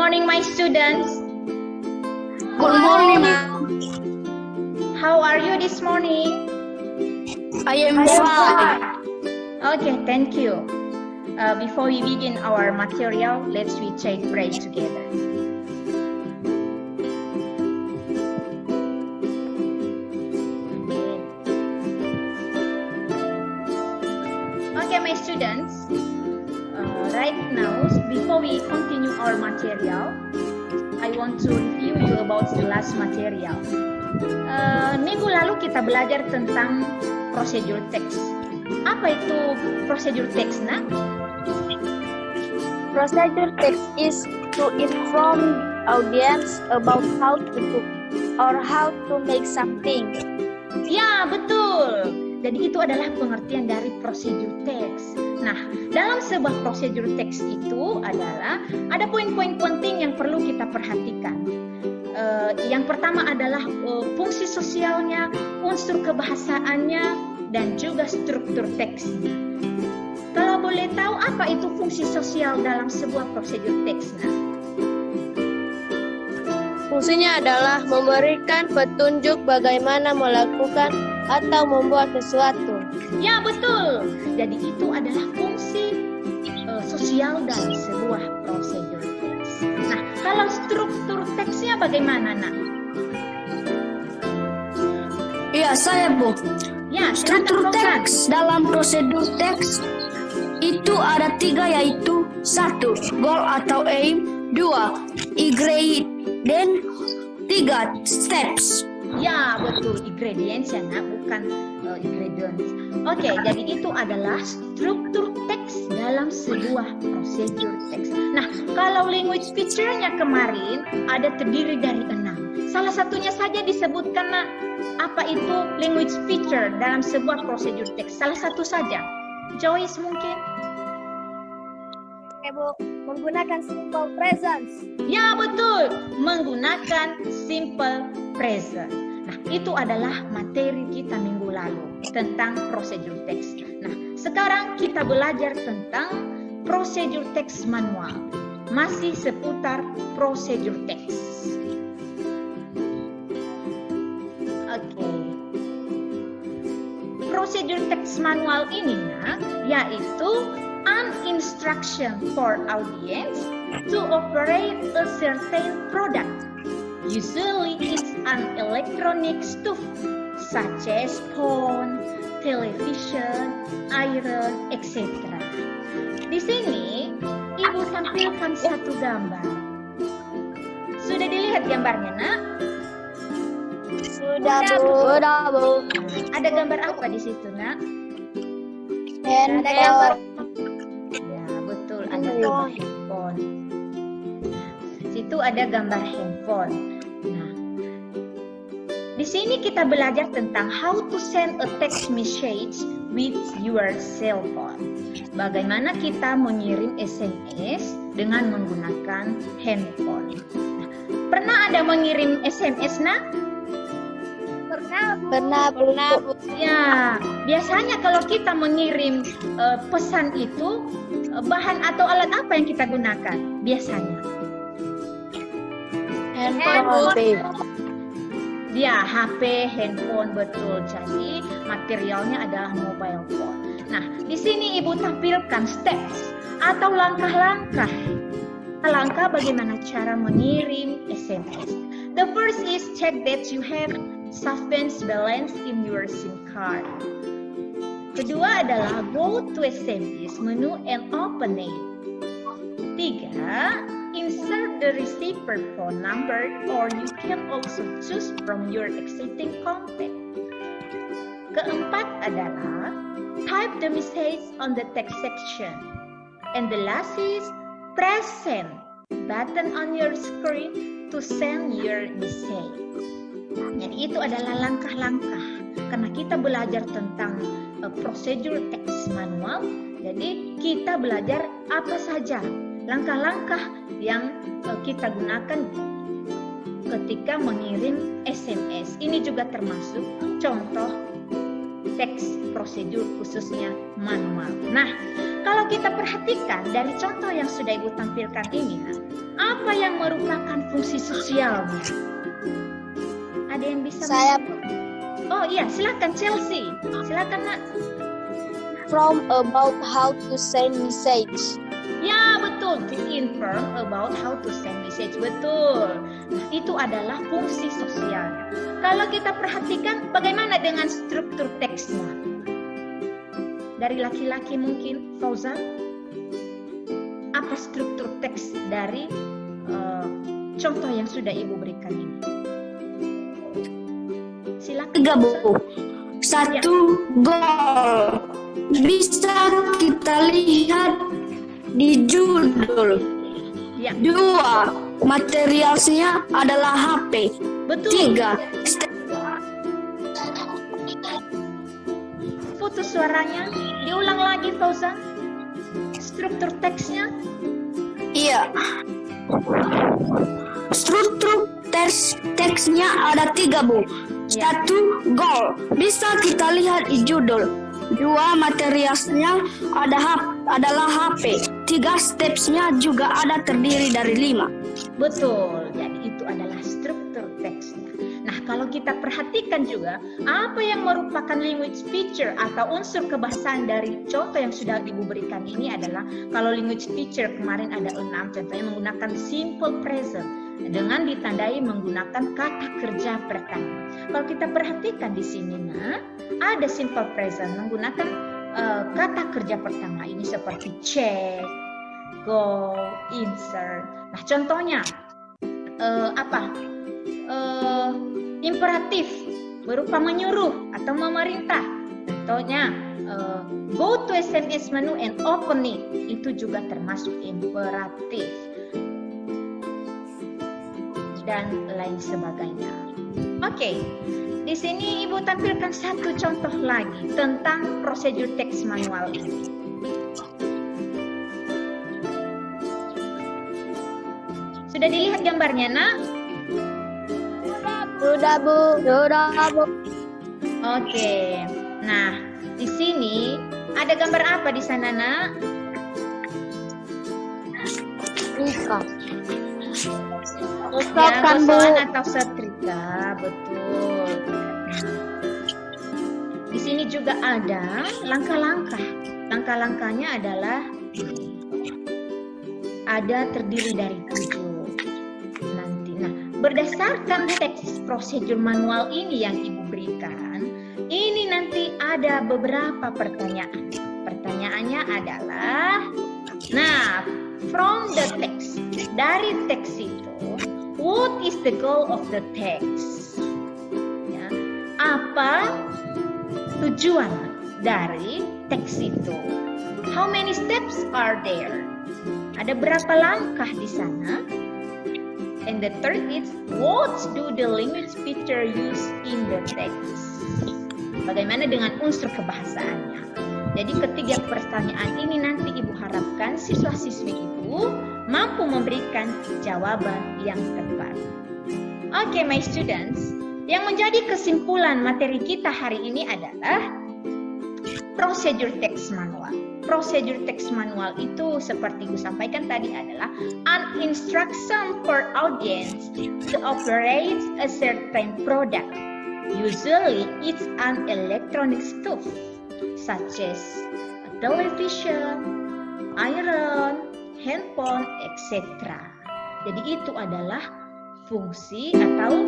morning, my students. Good morning, ma'am. How are you this morning? I am fine. Okay, thank you. Before we begin our material, let's we take break together. Okay, my students. Right now, before we continue our material, I want to review you about the last material. Minggu lalu kita belajar tentang prosedur teks. Apa itu prosedur teks, nak? Procedure text is to inform audience about how to do or how to make something. Ya, betul. Jadi itu adalah pengertian dari prosedur teks. Nah, dalam sebuah prosedur teks itu adalah ada poin-poin penting yang perlu kita perhatikan. Yang pertama adalah fungsi sosialnya, unsur kebahasaannya, dan juga struktur teksnya. Kalau boleh tahu apa itu fungsi sosial dalam sebuah prosedur teks? Fungsinya adalah memberikan petunjuk bagaimana melakukan atau membuat sesuatu. Ya, betul. Jadi itu adalah fungsi sosial dalam sebuah prosedur teks. Nah, kalau struktur teksnya bagaimana, nak? Iya, saya Bu. Ya, Struktur silakan, Rokan. teks dalam prosedur teks itu ada 3, yaitu 1. Goal atau aim, 2. Ingredient, 3. Steps. Ya, betul. Ingredients ya, nak, bukan ingredients. Oke, jadi itu adalah struktur teks dalam sebuah prosedur teks. Nah, kalau language feature-nya kemarin ada terdiri dari 6. Salah satunya saja disebutkan, nak. Apa itu language feature dalam sebuah prosedur teks? Salah satu saja. Joyce mungkin? Oke, Bu. Menggunakan simple presence. Ya, betul. Menggunakan simple present. Nah, itu adalah materi kita minggu lalu tentang prosedur teks. Nah, sekarang kita belajar tentang prosedur teks manual. Masih seputar prosedur teks. Oke. Prosedur teks manual ini, nah, yaitu an instruction for audience to operate a certain product. Usually it's an electronic stuff such as phone, television, iron, etc. Di sini Ibu tampilkan satu gambar. Sudah dilihat gambarnya, nak? Sudah, Bu. Ada gambar apa di situ, nak? Ada gambar. Ya, betul, ada gambar handphone. Situ ada gambar handphone. Nah, di sini kita belajar tentang how to send a text message with your cell phone. Bagaimana kita mengirim SMS dengan menggunakan handphone. Nah, pernah ada mengirim SMS, nak? Pernah, Bu. Ya, biasanya kalau kita mengirim pesan itu, bahan atau alat apa yang kita gunakan? Biasanya. Handphone. Ya, HP, handphone, betul. Jadi, materialnya adalah mobile phone. Nah, di sini Ibu tampilkan steps atau langkah-langkah. Langkah bagaimana cara mengirim SMS. The first is check that you have sufficient balance in your SIM card. Kedua adalah go to SMS menu and open it. 3. Insert the receiver phone number or you can also choose from your existing contact. Keempat adalah type the message on the text section. And the last is press send button on your screen to send your message. Jadi itu adalah langkah-langkah karena kita belajar tentang prosedur teks manual. Jadi kita belajar apa saja langkah-langkah yang kita gunakan ketika mengirim SMS. Ini juga termasuk contoh teks prosedur khususnya manual. Nah, kalau kita perhatikan dari contoh yang sudah Ibu tampilkan ini, Apa yang merupakan fungsi sosialnya? Ada yang bisa? Saya Oh iya, silakan Chelsea. Silakan Nak. from about how to send message. Ya betul, to inform about how to send message, betul. Nah, itu adalah fungsi sosialnya. Kalau kita perhatikan bagaimana dengan struktur teksnya? Dari laki-laki mungkin, Fauzan, apa struktur teks dari contoh yang sudah Ibu berikan ini? Silakan. 3, Bu. Fauzan. 1, goal. Bisa kita lihat di judul. Ya, 2, materialnya adalah HP. betul. 3, Putus suaranya. Diulang lagi, Fauzan. Struktur teksnya. iya. Struktur teksnya ada 3, Bu. Ya. 1, goal. Bisa kita lihat di judul. 2, materialnya adalah HP. 3, stepsnya juga ada terdiri dari 5. Betul, jadi itu adalah struktur teksnya. Nah, kalau kita perhatikan juga, apa yang merupakan language feature atau unsur kebahasaan dari contoh yang sudah Ibu berikan ini adalah, kalau language feature kemarin ada 6, contohnya menggunakan simple present dengan ditandai menggunakan kata kerja pertama. Kalau kita perhatikan di sini, ada simple present menggunakan kata kerja pertama ini seperti check, go, insert. Nah, contohnya imperatif berupa menyuruh atau memerintah. Contohnya go to SMS menu and open it. Itu juga termasuk imperatif dan lain sebagainya. Oke, di sini Ibu tampilkan satu contoh lagi tentang prosedur teks manual ini. Sudah dilihat gambarnya, Nak? Sudah, Bu. Oke. Nah, di sini ada gambar apa di sana, Nak? Rika. Ya, gosokan atau setrika, betul. Di sini juga ada langkah-langkah. Langkah-langkahnya adalah ada terdiri dari 7 nanti. Nah, berdasarkan teks prosedur manual ini yang Ibu berikan, ini nanti ada beberapa pertanyaan. Pertanyaannya adalah, nah, from the text, dari teks itu, what is the goal of the text? Ya, apa tujuan dari teks itu? How many steps are there? Ada berapa langkah di sana? And the third is, what do the language feature use in the text? Bagaimana dengan unsur kebahasaannya? Jadi ketiga pertanyaan ini nanti Ibu harapkan siswa-siswi Ibu mampu memberikan jawaban yang tepat. Oke, my students, yang menjadi kesimpulan materi kita hari ini adalah prosedur teks manual. Prosedur teks manual itu seperti Ibu sampaikan tadi adalah an instruction for audience to operate a certain product. Usually it's an electronic stuff such as a television, iron, handphone, etc. Jadi itu adalah fungsi atau